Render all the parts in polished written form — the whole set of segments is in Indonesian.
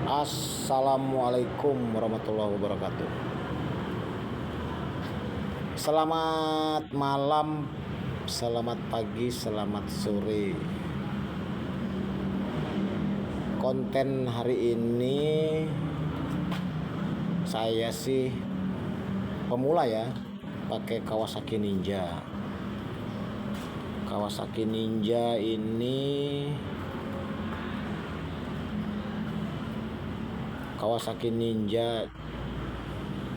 Assalamualaikum warahmatullahi wabarakatuh. Selamat malam, selamat pagi, selamat sore. Konten hari ini saya sih pemula ya, pakai Kawasaki Ninja. Kawasaki Ninja ini Kawasaki Ninja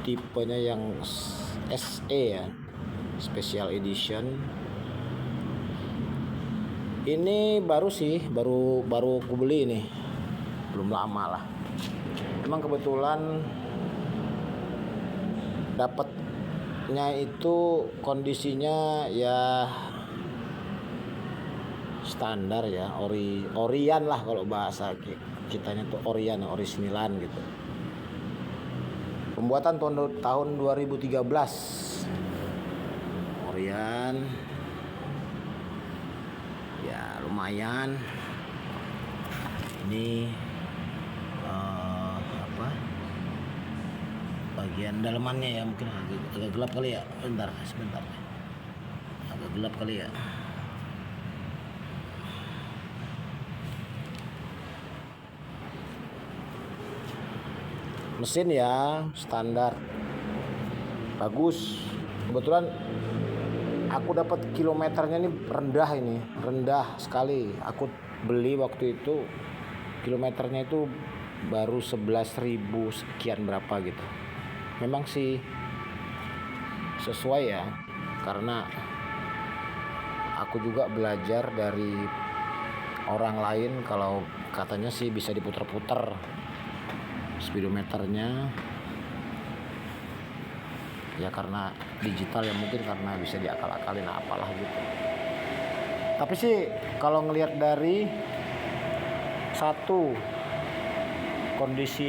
tipenya yang SE ya, Special Edition. Ini baru aku beli nih, belum lama lah. Emang kebetulan dapatnya itu kondisinya ya standar ya, orian lah kalau bahasa kitanya tuh orian, orisinilan gitu. Pembuatan tahun 2013. Orian. Ya lumayan. Ini bagian dalamannya ya, mungkin agak gelap kali ya. Sebentar. Agak gelap kali ya. Mesin ya standar, bagus. Kebetulan aku dapat kilometernya ini rendah sekali. Aku beli waktu itu kilometernya itu baru 11.000 sekian berapa gitu. Memang sih sesuai ya, karena aku juga belajar dari orang lain kalau katanya sih bisa diputer-puter speedometernya ya, karena digital ya, mungkin karena bisa diakal-akalin apalah gitu. Tapi sih kalau ngelihat dari satu kondisi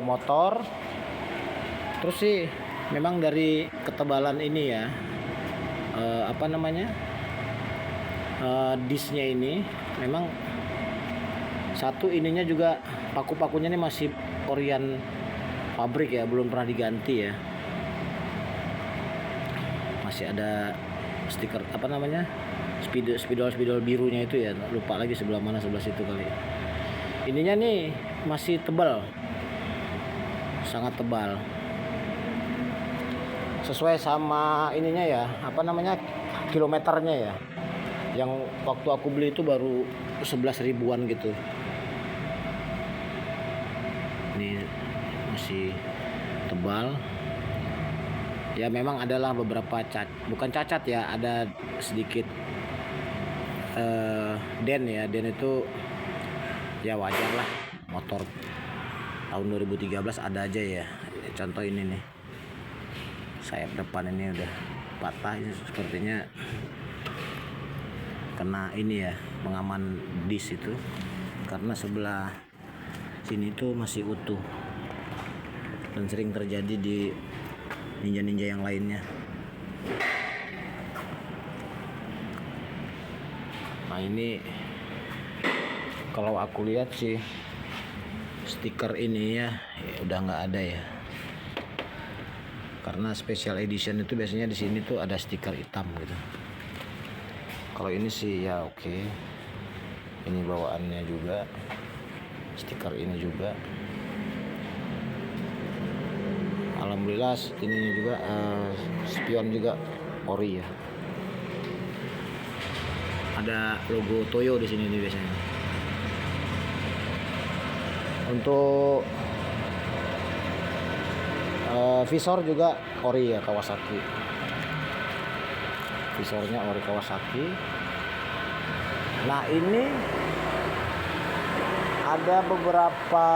motor, terus sih memang dari ketebalan ini ya, disnya ini memang satu, ininya juga paku-pakunya ini masih orian pabrik ya, belum pernah diganti ya. Masih ada stiker spidol birunya itu ya, lupa lagi sebelah situ kali. Ininya nih masih tebal, sangat tebal, sesuai sama ininya ya, kilometernya ya. Yang waktu aku beli itu baru 11 ribuan gitu. Ini masih tebal ya. Memang adalah beberapa bukan cacat ya, ada sedikit den itu ya wajar lah, motor tahun 2013 ada aja ya. Contoh ini nih, sayap depan ini udah patah, ini sepertinya kena ini ya, pengaman dis itu, karena sebelah sini tuh masih utuh dan sering terjadi di ninja yang lainnya. Nah ini kalau aku lihat sih stiker ini ya udah nggak ada ya, karena special edition itu biasanya di sini tuh ada stiker hitam gitu. Kalau ini sih ya oke. Ini bawaannya juga, stiker ini juga. Alhamdulillah ini juga spion juga ori ya. Ada logo Toyo di sini nih biasanya. Untuk visor juga ori ya, Kawasaki. Visornya ori Kawasaki. Nah ini ada beberapa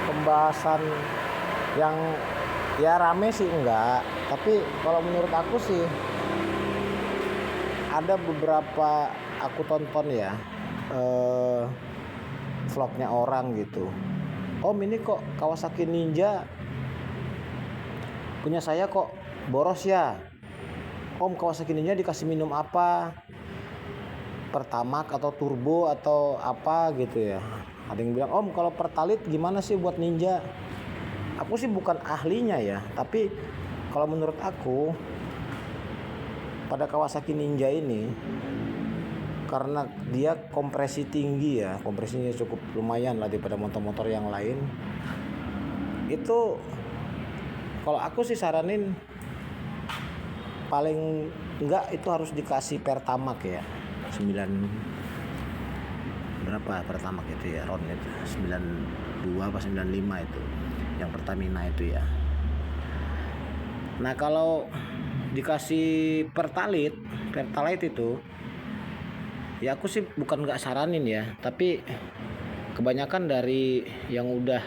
pembahasan yang ya rame sih enggak, tapi kalau menurut aku sih ada beberapa aku tonton ya, vlognya orang gitu. Om, ini kok Kawasaki Ninja punya saya kok boros ya. Om, Kawasaki Ninja dikasih minum apa? Pertamax atau turbo atau apa gitu ya. Ada yang bilang, Om kalau Pertalite gimana sih buat Ninja? Aku sih bukan ahlinya ya, tapi kalau menurut aku pada Kawasaki Ninja ini, karena dia kompresi tinggi ya, kompresinya cukup lumayan lah daripada motor-motor yang lain. Itu kalau aku sih saranin paling enggak itu harus dikasih Pertamax ya. 9 berapa Pertamax itu ya, RON itu 92 apa 95 itu yang Pertamina itu ya. Nah kalau dikasih Pertalite itu ya aku sih bukan nggak saranin ya, tapi kebanyakan dari yang udah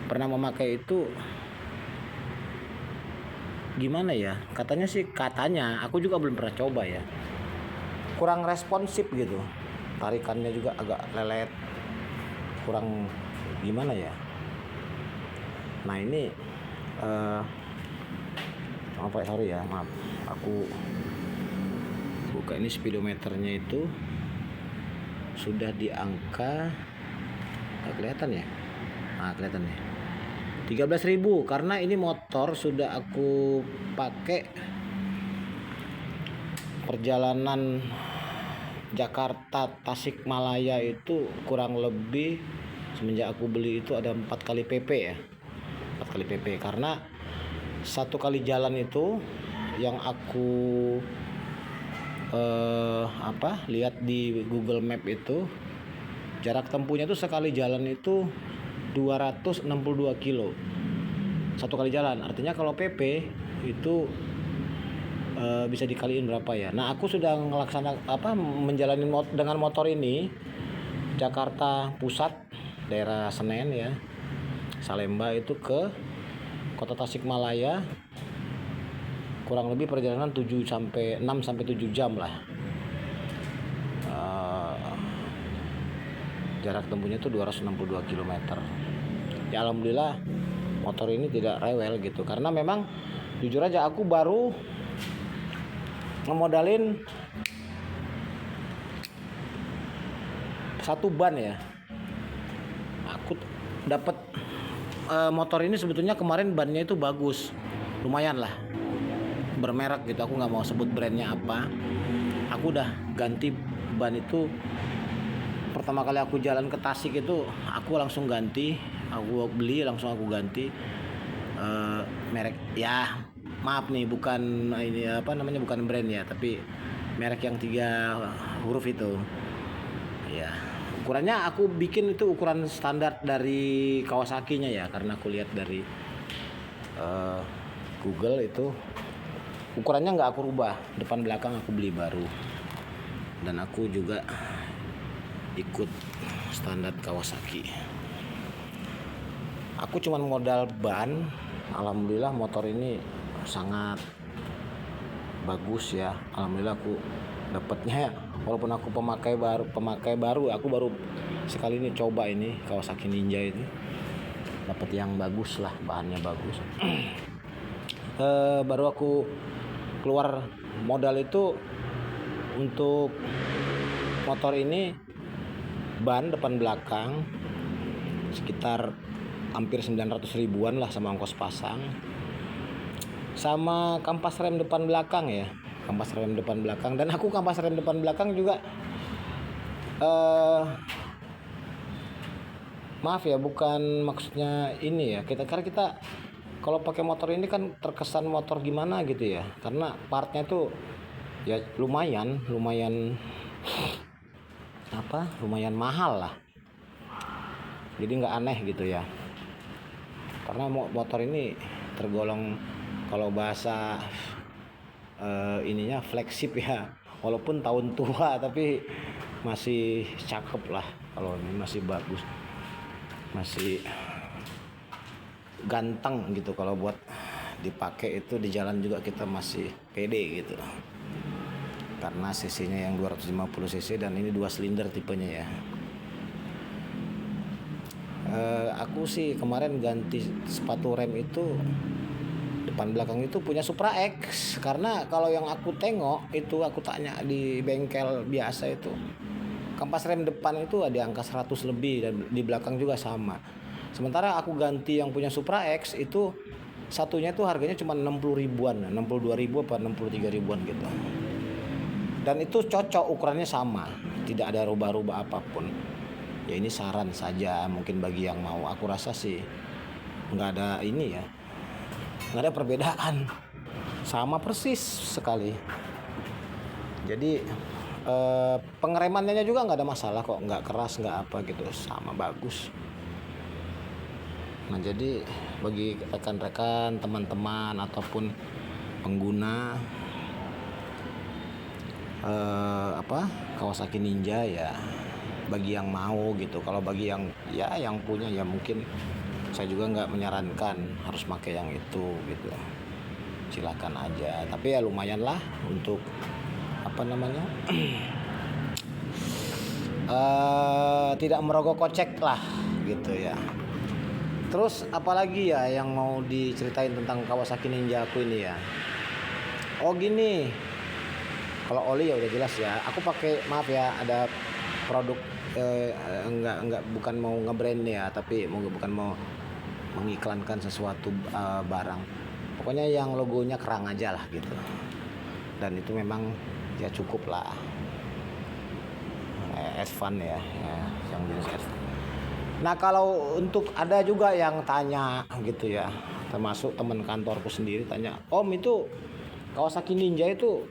pernah memakai itu gimana ya, katanya aku juga belum pernah coba ya, kurang responsif gitu, tarikannya juga agak lelet, kurang gimana ya. Nah ini maaf aku buka ini speedometernya itu sudah di angka nggak kelihatan ya, kelihatan ya 13.000, karena ini motor sudah aku pakai perjalanan Jakarta Tasikmalaya itu kurang lebih semenjak aku beli itu ada 4 kali PP ya, 4 kali PP, karena 1 kali jalan itu yang aku lihat di Google Map itu jarak tempuhnya itu sekali jalan itu 262 kilo 1 kali jalan. Artinya kalau PP itu bisa dikaliin berapa ya. Nah aku sudah menjalani dengan motor ini Jakarta Pusat daerah Senen ya, Salemba itu ke Kota Tasikmalaya, kurang lebih perjalanan 6 sampai 7 jam lah. Jarak tempuhnya itu 262 km. Ya alhamdulillah motor ini tidak rewel gitu, karena memang jujur aja aku baru ngemodalin 1 ban ya. Aku dapat motor ini sebetulnya kemarin bannya itu bagus, lumayan lah, bermerek gitu, aku nggak mau sebut brandnya apa. Aku udah ganti ban itu pertama kali aku jalan ke Tasik itu, aku langsung ganti, aku beli langsung aku ganti merek ya, maaf nih bukan ini bukan brand ya, tapi merek yang 3 huruf itu ya. Ukurannya aku bikin itu ukuran standar dari Kawasaki-nya ya, karena aku lihat dari Google itu ukurannya nggak aku rubah, depan belakang aku beli baru, dan aku juga ikut standar Kawasaki. Aku cuman modal ban, alhamdulillah motor ini sangat bagus ya. Alhamdulillah aku dapatnya, walaupun aku pemakai baru, aku baru sekali ini coba ini Kawasaki Ninja ini, dapat yang bagus lah, bahannya bagus. Baru aku keluar modal itu untuk motor ini, ban depan belakang sekitar hampir 900 ribuan lah sama ongkos pasang, sama kampas rem depan belakang ya, kampas rem depan belakang. Dan aku kampas rem depan belakang juga maaf ya, bukan maksudnya ini ya, karena kita kalau pakai motor ini kan terkesan motor gimana gitu ya, karena partnya tuh ya lumayan mahal lah, jadi nggak aneh gitu ya, karena motor ini tergolong kalau bahasa ininya flagship ya, walaupun tahun tua tapi masih cakep lah, kalau ini masih bagus, masih ganteng gitu, kalau buat dipakai itu di jalan juga kita masih pede gitu, karena cc-nya yang 250 cc dan ini 2 silinder tipenya ya. Aku sih kemarin ganti sepatu rem itu depan belakang itu punya Supra X. Karena kalau yang aku tengok itu, aku tanya di bengkel biasa itu, kampas rem depan itu ada angka 100 lebih dan di belakang juga sama. Sementara aku ganti yang punya Supra X itu satunya itu harganya cuma 60 ribuan, 62 ribu apa 63 ribuan gitu. Dan itu cocok, ukurannya sama, tidak ada rubah-rubah apapun. Ya ini saran saja mungkin bagi yang mau. Aku rasa sih nggak ada ini ya, nggak ada perbedaan, sama persis sekali. Jadi pengeremannya juga nggak ada masalah kok, nggak keras nggak apa gitu, sama bagus. Nah jadi bagi rekan-rekan, teman-teman ataupun pengguna Kawasaki Ninja ya, bagi yang mau gitu. Kalau bagi yang punya ya mungkin saya juga nggak menyarankan harus pakai yang itu gitu, silakan aja. Tapi ya lumayan lah untuk tidak merogoh kocek lah gitu ya. Terus apalagi ya yang mau diceritain tentang Kawasaki Ninja aku ini ya. Oh gini, kalau oli ya udah jelas ya. Aku pakai, maaf ya, ada produk bukan mau nge-brand ya, tapi bukan mau mengiklankan sesuatu barang. Pokoknya yang logonya kerang aja lah gitu. Dan itu memang ya cukup lah. S-Fan ya, yang jenis S. Nah kalau untuk ada juga yang tanya gitu ya, termasuk teman kantorku sendiri tanya, Om itu Kawasaki Ninja itu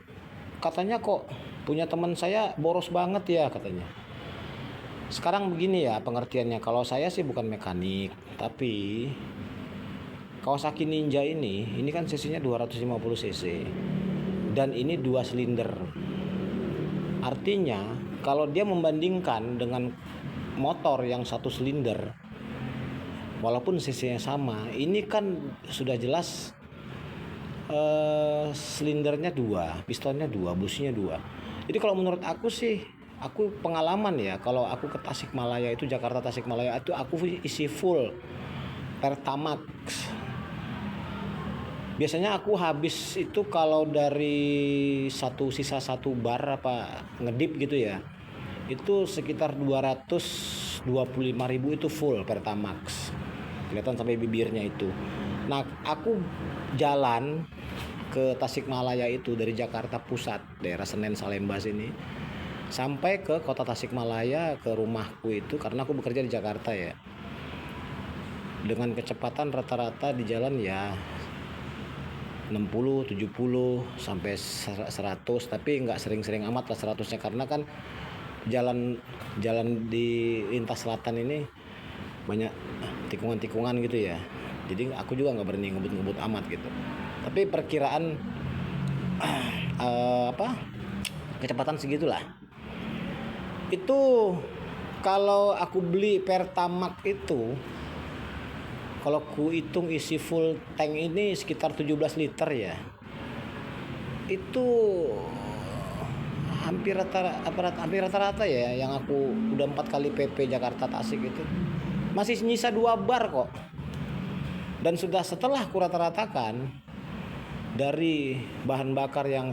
katanya kok punya teman saya boros banget ya katanya. Sekarang begini ya pengertiannya, kalau saya sih bukan mekanik, tapi Kawasaki Ninja ini kan cc-nya 250 cc dan ini 2 silinder. Artinya kalau dia membandingkan dengan motor yang 1 silinder, walaupun cc-nya sama, ini kan sudah jelas silindernya 2, pistonnya 2, businya 2. Jadi kalau menurut aku sih, aku pengalaman ya, kalau aku ke Tasikmalaya itu, Jakarta Tasikmalaya itu aku isi full Pertamax. Biasanya aku habis itu kalau dari sisa 1 bar apa ngedip gitu ya, itu sekitar 225.000 itu full Pertamax, kelihatan sampai bibirnya itu. Nah aku jalan ke Tasikmalaya itu dari Jakarta Pusat, daerah Senen Salemba sini, sampai ke kota Tasikmalaya, ke rumahku itu, karena aku bekerja di Jakarta ya, dengan kecepatan rata-rata di jalan ya 60, 70 sampai 100, tapi nggak sering-sering amat lah 100-nya, karena kan jalan di lintas selatan ini banyak tikungan-tikungan gitu ya. Jadi aku juga nggak berani ngebut-ngebut amat gitu. Tapi perkiraan kecepatan segitulah. Itu kalau aku beli Pertamax itu, kalau ku hitung isi full tank ini sekitar 17 liter ya. Itu hampir rata-rata ya, yang aku udah 4 kali PP Jakarta Tasik itu masih nyisa 2 bar kok. Dan sudah setelah aku rata-ratakan dari bahan bakar yang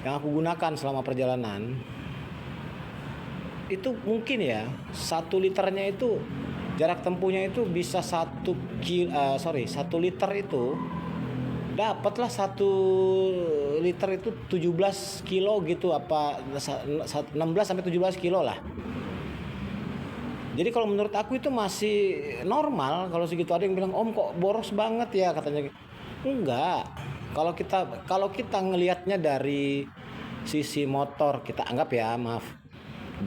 yang aku gunakan selama perjalanan, itu mungkin ya 1 liternya itu jarak tempuhnya itu bisa 1 liter itu dapatlah 1 liter itu 17 kilo gitu, apa 16 sampai 17 kilo lah. Jadi kalau menurut aku itu masih normal kalau segitu. Ada yang bilang, Om kok boros banget ya katanya. Enggak. Kalau kita ngelihatnya dari sisi motor, kita anggap ya, maaf,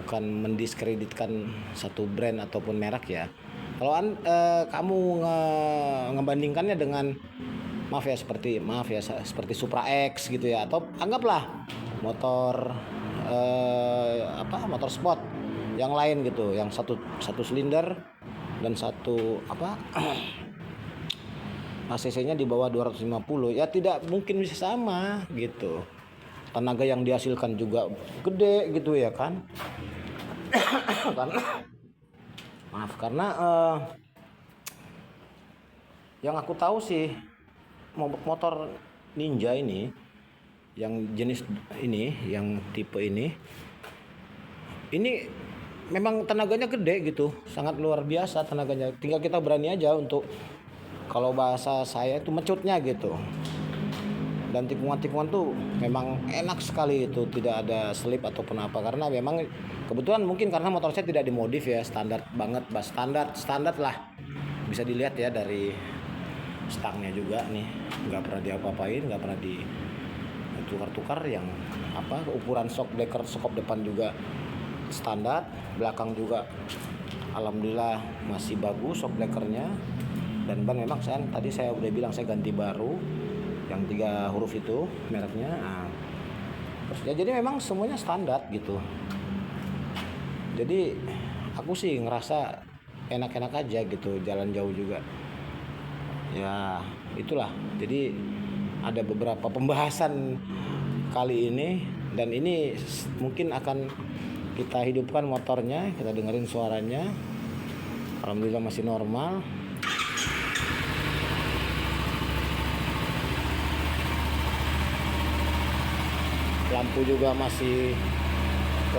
bukan mendiskreditkan satu brand ataupun merek ya. Kalau kamu ngebandingkannya dengan seperti Supra X gitu ya, atau anggaplah motor motor sport yang lain gitu, yang satu silinder dan satu cc-nya di bawah 250, ya tidak mungkin bisa sama gitu. Tenaga yang dihasilkan juga gede gitu ya kan. Karena yang aku tahu sih motor Ninja ini yang jenis ini, yang tipe ini memang tenaganya gede gitu, sangat luar biasa tenaganya. Tinggal kita berani aja untuk, kalau bahasa saya itu mecutnya gitu. Dan tikungan-tikungan tuh memang enak sekali itu, tidak ada selip ataupun apa, karena memang kebetulan mungkin karena motor saya tidak dimodif ya, standar banget, standar lah. Bisa dilihat ya dari stangnya juga nih, nggak pernah diapa-apain, nggak pernah ditukar-tukar. Yang apa, ukuran shock breaker skop depan juga standar, belakang juga alhamdulillah masih bagus shock breakernya. Dan ban memang tadi saya udah bilang saya ganti baru yang 3 huruf itu mereknya. Terus ya, jadi memang semuanya standar gitu. Jadi aku sih ngerasa enak-enak aja gitu, jalan jauh juga. Ya itulah. Jadi ada beberapa pembahasan kali ini, dan ini mungkin akan kita hidupkan motornya, kita dengerin suaranya. Alhamdulillah masih normal. Lampu juga masih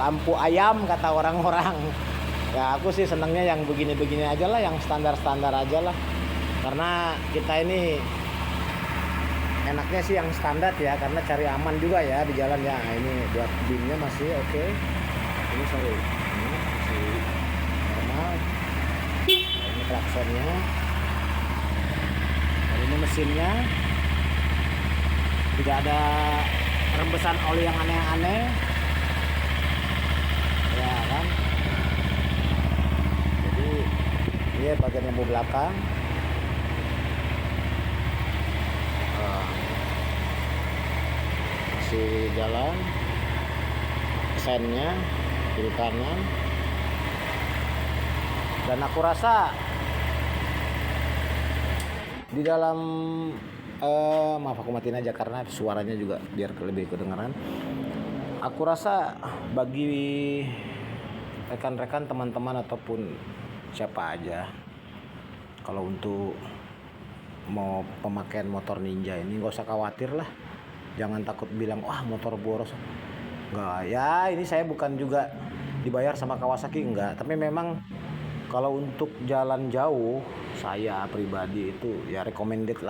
lampu ayam kata orang-orang. Ya aku sih senangnya yang begini-begini aja lah, yang standar-standar aja lah. Karena kita ini enaknya sih yang standar ya, karena cari aman juga ya di jalan ya. Nah, ini buat dimnya masih oke. Ini sorry, ini masih normal. Nah, ini klaksonnya. Dan ini mesinnya tidak ada rembesan oli yang aneh-aneh ya kan. Jadi ini bagian lampu belakang. Masih jalan, sennya kiri kanan. Dan aku rasa di dalam maaf aku matiin aja karena suaranya juga biar lebih kedengaran. Aku rasa bagi rekan-rekan, teman-teman ataupun siapa aja, kalau untuk mau pemakaian motor Ninja ini nggak usah khawatir lah. Jangan takut bilang wah motor boros. Enggak ya, ini saya bukan juga dibayar sama Kawasaki, enggak. Tapi memang kalau untuk jalan jauh, saya pribadi itu ya recommended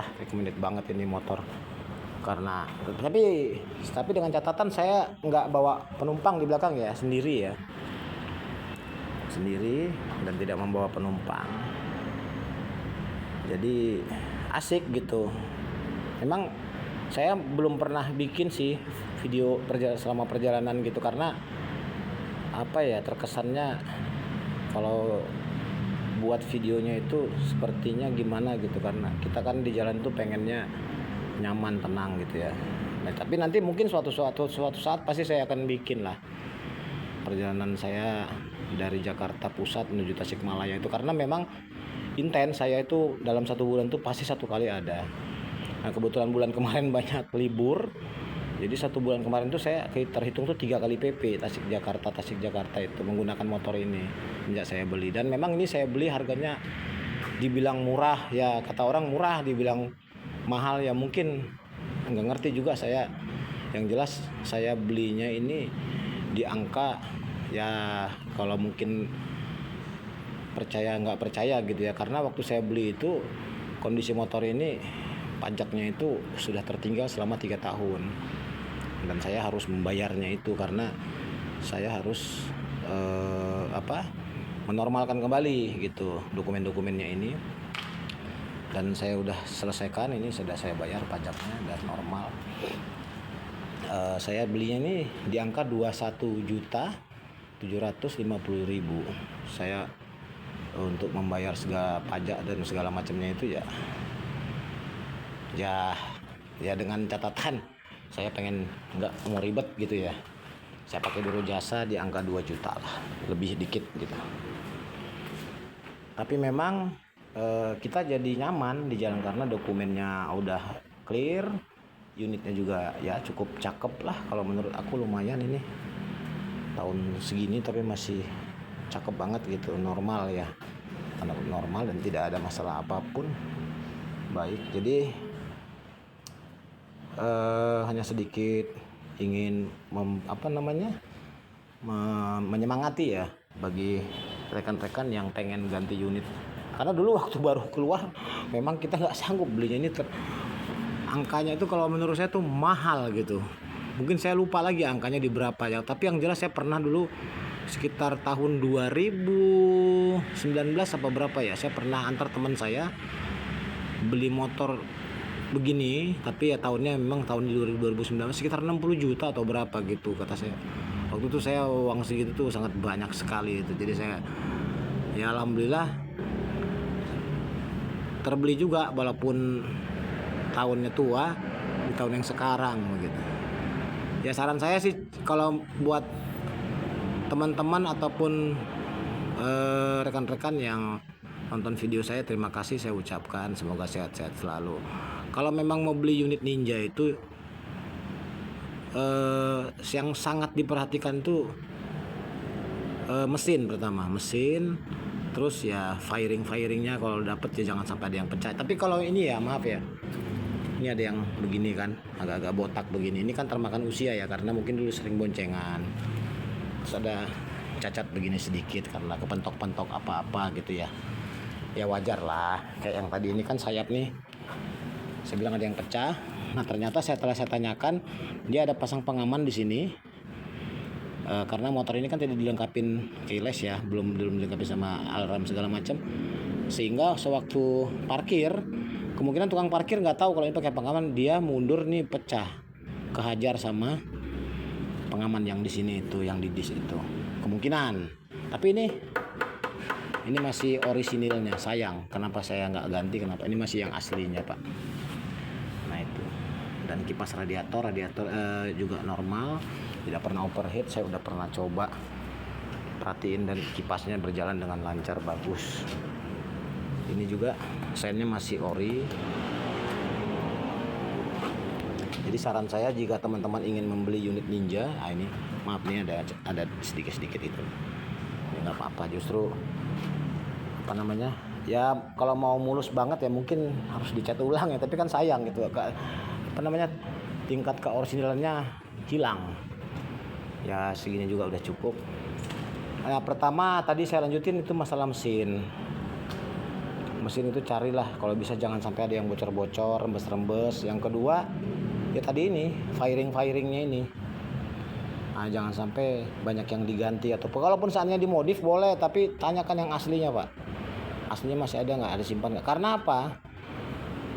banget ini motor. Karena tapi dengan catatan saya nggak bawa penumpang di belakang ya, sendiri dan tidak membawa penumpang. Jadi asik gitu. Memang saya belum pernah bikin sih video selama perjalanan gitu, karena apa ya, terkesannya kalau buat videonya itu sepertinya gimana gitu, karena kita kan di jalan tuh pengennya nyaman, tenang gitu ya. Nah, tapi nanti mungkin suatu saat pasti saya akan bikin lah perjalanan saya dari Jakarta Pusat menuju Tasikmalaya itu, karena memang intens saya itu dalam 1 bulan tuh pasti 1 kali ada. Nah kebetulan bulan kemarin banyak libur, jadi 1 bulan kemarin tuh saya terhitung tuh 3 kali PP Tasik Jakarta itu menggunakan motor ini sejak saya beli. Dan memang ini saya beli harganya dibilang murah ya, kata orang murah, dibilang mahal ya mungkin nggak ngerti juga saya. Yang jelas saya belinya ini di angka ya, kalau mungkin percaya nggak percaya gitu ya, karena waktu saya beli itu kondisi motor ini pajaknya itu sudah tertinggal selama 3 tahun, dan saya harus membayarnya itu karena saya harus menormalkan kembali gitu dokumen-dokumennya ini. Dan saya udah selesaikan, ini sudah saya bayar pajaknya dan normal. Saya belinya ini di angka 21.750.000. Saya untuk membayar segala pajak dan segala macamnya itu ya dengan catatan saya pengen nggak mau ribet gitu ya. Saya pakai dulu jasa di angka 2 juta lah, lebih dikit gitu. Tapi memang kita jadi nyaman di jalan karena dokumennya udah clear, unitnya juga ya cukup cakep lah, kalau menurut aku lumayan ini tahun segini tapi masih cakep banget gitu, normal ya, normal dan tidak ada masalah apapun. Baik, jadi hanya sedikit ingin menyemangati ya bagi rekan-rekan yang pengen ganti unit. Karena dulu waktu baru keluar memang kita nggak sanggup belinya, ini angkanya itu kalau menurut saya tuh mahal gitu. Mungkin saya lupa lagi angkanya di berapa ya, tapi yang jelas saya pernah dulu sekitar tahun 2019 apa berapa ya, saya pernah antar teman saya beli motor begini, tapi ya tahunnya memang tahun 2019 sekitar 60 juta atau berapa gitu kata saya. Waktu itu saya uang segitu tuh sangat banyak sekali itu. Jadi saya ya alhamdulillah terbeli juga walaupun tahunnya tua di tahun yang sekarang begitu. Ya saran saya sih kalau buat teman-teman ataupun rekan-rekan yang nonton video saya, terima kasih saya ucapkan, semoga sehat-sehat selalu. Kalau memang mau beli unit Ninja itu yang sangat diperhatikan tuh mesin pertama, terus ya firingnya kalau dapet ya jangan sampai ada yang pecah. Tapi kalau ini ya maaf ya, ini ada yang begini kan, agak-agak botak begini, ini kan termakan usia ya, karena mungkin dulu sering boncengan, terus ada cacat begini sedikit karena kepentok-pentok apa-apa gitu ya. Ya wajar lah, kayak yang tadi ini kan sayap nih, saya bilang ada yang pecah. Nah ternyata setelah saya tanyakan, dia ada pasang pengaman di sini. Karena motor ini kan tidak dilengkapin keyless ya, belum dilengkapi sama alarm segala macam, sehingga sewaktu parkir kemungkinan tukang parkir nggak tahu kalau ini pakai pengaman, dia mundur nih pecah, kehajar sama pengaman yang di sini itu, yang di dis itu kemungkinan. Tapi ini masih orisinilnya, sayang kenapa saya nggak ganti, kenapa ini masih yang aslinya Pak. Nah itu, dan kipas radiator juga normal, tidak pernah overheat. Saya udah pernah coba perhatiin dan kipasnya berjalan dengan lancar, bagus. Ini juga sennya masih ori. Jadi saran saya jika teman-teman ingin membeli unit Ninja, ini maaf nih ada sedikit itu, nggak apa-apa, justru ya kalau mau mulus banget ya mungkin harus dicat ulang ya, tapi kan sayang gitu, tingkat keorisinalannya hilang. Ya segini juga udah cukup. Nah, pertama tadi saya lanjutin itu masalah mesin itu carilah kalau bisa jangan sampai ada yang bocor-bocor, rembes-rembes. Yang kedua ya tadi ini firingnya ini, nah, jangan sampai banyak yang diganti, atau kalaupun saatnya dimodif boleh, tapi tanyakan yang aslinya Pak, aslinya masih ada nggak, ada simpan nggak. Karena apa,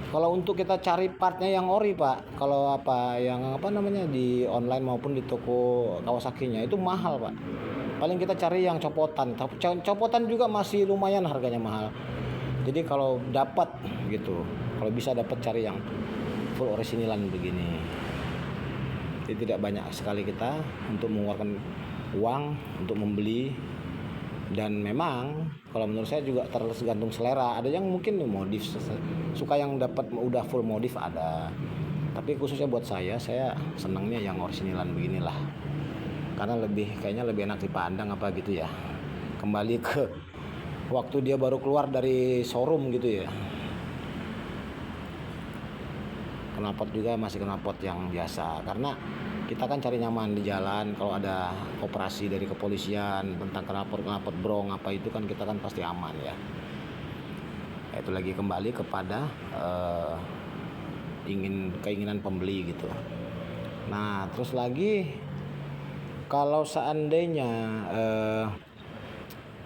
kalau untuk kita cari partnya yang ori Pak, kalau di online maupun di toko Kawasaki-nya itu mahal Pak. Paling kita cari yang copotan juga masih lumayan harganya mahal. Jadi kalau dapat gitu, kalau bisa dapat cari yang full originalan begini. Jadi tidak banyak sekali kita untuk mengeluarkan uang untuk membeli. Dan memang kalau menurut saya juga tergantung selera. Ada yang mungkin modif, suka yang dapat udah full modif ada. Tapi khususnya buat saya senangnya yang originalan beginilah. Karena kayaknya lebih enak dipandang apa gitu ya. Kembali ke waktu dia baru keluar dari showroom gitu ya. Knalpot juga masih knalpot yang biasa, karena kita kan cari nyaman di jalan. Kalau ada operasi dari kepolisian tentang knalpot brong apa itu kan kita kan pasti aman ya. Itu lagi kembali kepada keinginan pembeli gitu. Nah terus lagi kalau seandainya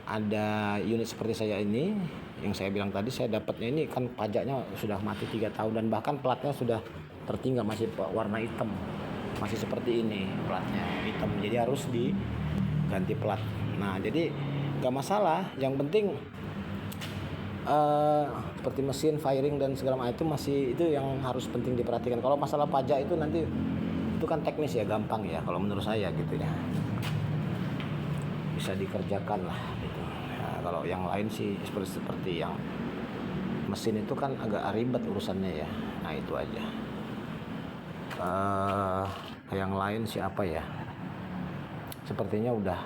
ada unit seperti saya ini, yang saya bilang tadi, saya dapatnya ini kan pajaknya sudah mati 3 tahun dan bahkan platnya sudah tertinggal, masih warna hitam, masih seperti ini platnya hitam, jadi harus diganti plat. Nah jadi gak masalah, yang penting seperti mesin, firing dan segala macam itu yang harus penting diperhatikan. Kalau masalah pajak itu nanti itu kan teknis ya, gampang ya kalau menurut saya gitu ya, bisa dikerjakan lah gitu. Nah, kalau yang lain sih seperti yang mesin itu kan agak ribet urusannya ya. Nah itu aja. Yang lain sih apa ya, sepertinya udah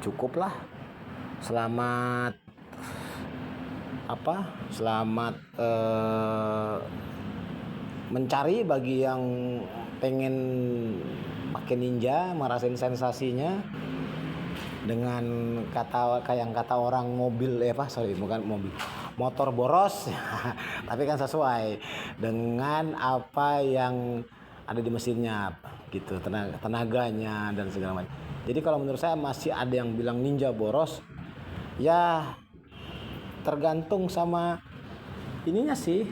cukup lah. Selamat mencari, bagi yang pengen pakai ninja, merasain sensasinya dengan kata orang mobil, bukan mobil, motor boros tapi kan sesuai dengan apa yang ada di mesinnya gitu, tenaganya dan segala macam. Jadi kalau menurut saya masih ada yang bilang ninja boros, ya tergantung sama ininya sih,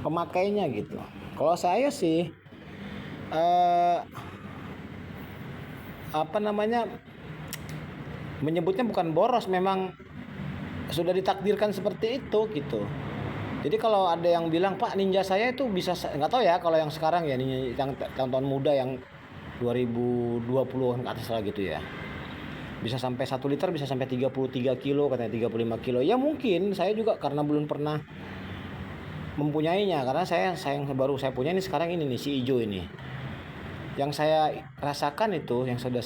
pemakainya gitu. Kalau saya sih menyebutnya bukan boros, memang sudah ditakdirkan seperti itu gitu. Jadi kalau ada yang bilang, Pak, ninja saya itu bisa, nggak tahu ya kalau yang sekarang ya, yang tahun-tahun muda yang 2020 ke atas lah gitu ya, bisa sampai 1 liter, bisa sampai 33 kilo, katanya 35 kilo. Ya mungkin saya juga karena belum pernah mempunyainya, karena saya baru saya punya ini sekarang ini nih, si hijau ini. Yang saya rasakan itu, yang saya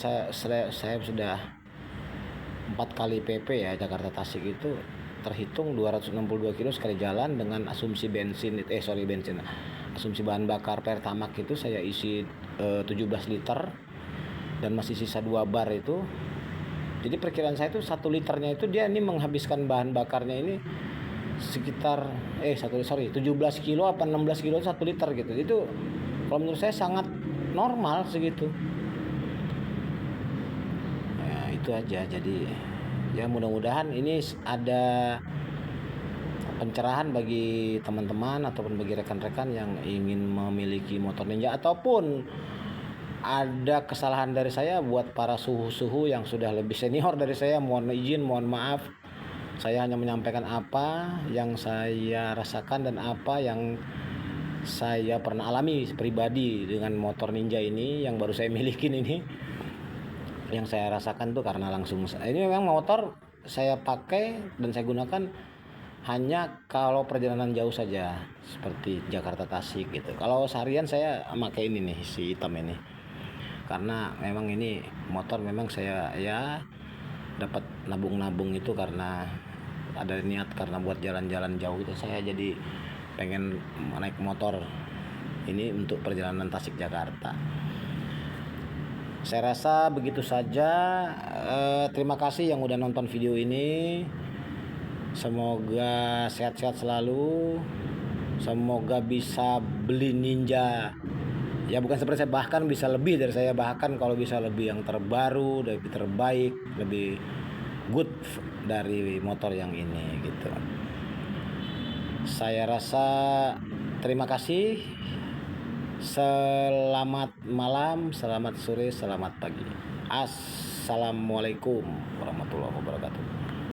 sudah 4 kali PP ya, Jakarta Tasik itu terhitung 262 kilo sekali jalan dengan asumsi asumsi bahan bakar Pertamax itu saya isi 17 liter dan masih sisa 2 bar itu. Jadi perkiraan saya itu 1 liternya itu dia ini menghabiskan bahan bakarnya ini sekitar 17 kilo apa 16 kilo 1 liter gitu. Itu kalau menurut saya sangat normal segitu. Ya itu aja. Jadi ya mudah-mudahan ini ada pencerahan bagi teman-teman ataupun bagi rekan-rekan yang ingin memiliki motor ninja, ataupun ada kesalahan dari saya buat para suhu-suhu yang sudah lebih senior dari saya. Mohon maaf. Saya hanya menyampaikan apa yang saya rasakan dan apa yang saya pernah alami pribadi dengan motor ninja ini yang baru saya milikin ini. Yang saya rasakan tuh karena langsung ini memang motor saya pakai dan saya gunakan hanya kalau perjalanan jauh saja, seperti Jakarta Tasik gitu. Kalau seharian saya pakai ini nih, si hitam ini, karena memang ini motor memang saya ya dapat nabung itu karena ada niat, karena buat jalan-jalan jauh itu saya jadi pengen naik motor ini untuk perjalanan Tasik Jakarta. Saya rasa begitu saja. Terima kasih yang udah nonton video ini. Semoga sehat-sehat selalu. Semoga bisa beli ninja. Ya bukan seperti saya, bahkan bisa lebih dari saya, bahkan kalau bisa lebih yang terbaru, lebih terbaik, lebih good dari motor yang ini gitu. Saya rasa terima kasih. Selamat malam, selamat sore, selamat pagi. Assalamualaikum warahmatullahi wabarakatuh.